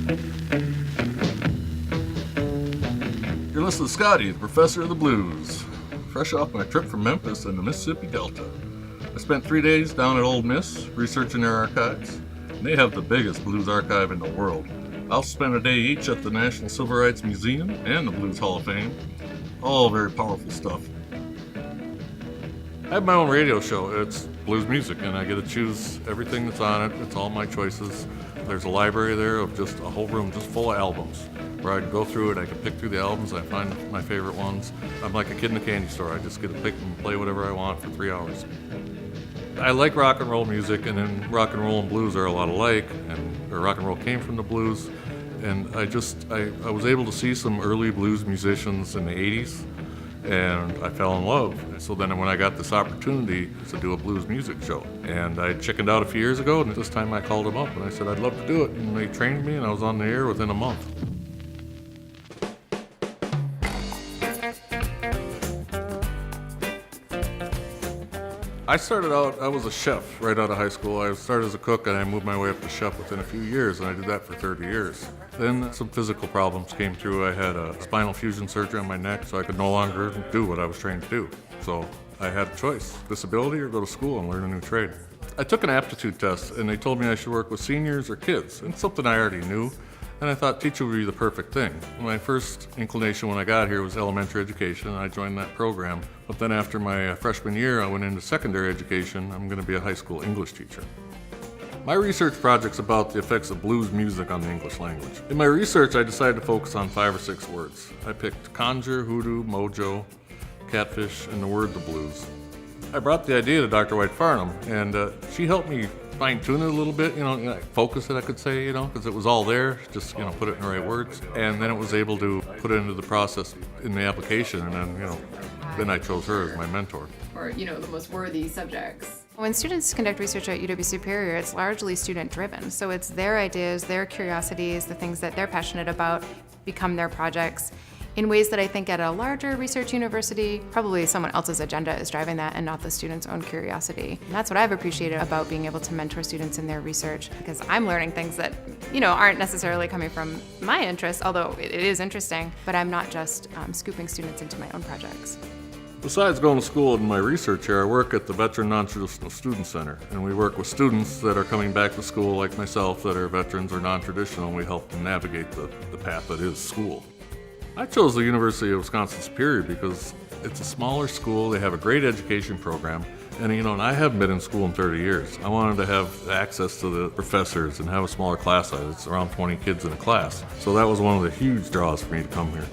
You're listening to Scotty, the professor of the blues. Fresh off my trip from Memphis and the Mississippi Delta. I spent 3 days down at Old Miss researching their archives. And they have the biggest blues archive in the world. I'll spend a day each at the National Civil Rights Museum and the Blues Hall of Fame. All very powerful stuff. I have my own radio show. It's blues music, and I get to choose everything that's on it. It's all my choices. There's a library there of just a whole room just full of albums, where I can go through it. I can pick through the albums. I find my favorite ones. I'm like a kid in a candy store. I just get to pick and play whatever I want for 3 hours. I like rock and roll music, and then rock and roll and blues are a lot alike, and rock and roll came from the blues. And I was able to see some early blues musicians in the 80s, and I fell in love. So then when I got this opportunity to do a blues music show, and I chickened out a few years ago, and this time I called them up and I said I'd love to do it, and they trained me, and I was on the air within a month. I started out, I was a chef right out of high school. I started as a cook and I moved my way up to chef within a few years, and I did that for 30 years. Then some physical problems came through. I had a spinal fusion surgery on my neck, so I could no longer do what I was trained to do. So I had a choice, disability or go to school and learn a new trade. I took an aptitude test and they told me I should work with seniors or kids, and something I already knew. And I thought teacher would be the perfect thing. My first inclination when I got here was elementary education, and I joined that program. But then after my freshman year, I went into secondary education. I'm going to be a high school English teacher. My research project's about the effects of blues music on the English language. In my research, I decided to focus on 5 or 6 words. I picked conjure, hoodoo, mojo, catfish, and the word the blues. I brought the idea to Dr. White Farnham, and she helped me fine-tune it a little bit, focus it, I could say, because it was all there, just, put it in the right words. And then it was able to put it into the process in the application, and then I chose her as my mentor. Or, the most worthy subjects. When students conduct research at UW Superior, it's largely student-driven. So it's their ideas, their curiosities, the things that they're passionate about become their projects in ways that I think at a larger research university, probably someone else's agenda is driving that and not the student's own curiosity. And that's what I've appreciated about being able to mentor students in their research, because I'm learning things that, aren't necessarily coming from my interest, although it is interesting, but I'm not just scooping students into my own projects. Besides going to school in my research here, I work at the Veteran Non-Traditional Student Center, and we work with students that are coming back to school like myself that are veterans or non-traditional, and we help them navigate the path that is school. I chose the University of Wisconsin-Superior because it's a smaller school, they have a great education program, and and I haven't been in school in 30 years. I wanted to have access to the professors and have a smaller class size. It's around 20 kids in a class. So that was one of the huge draws for me to come here.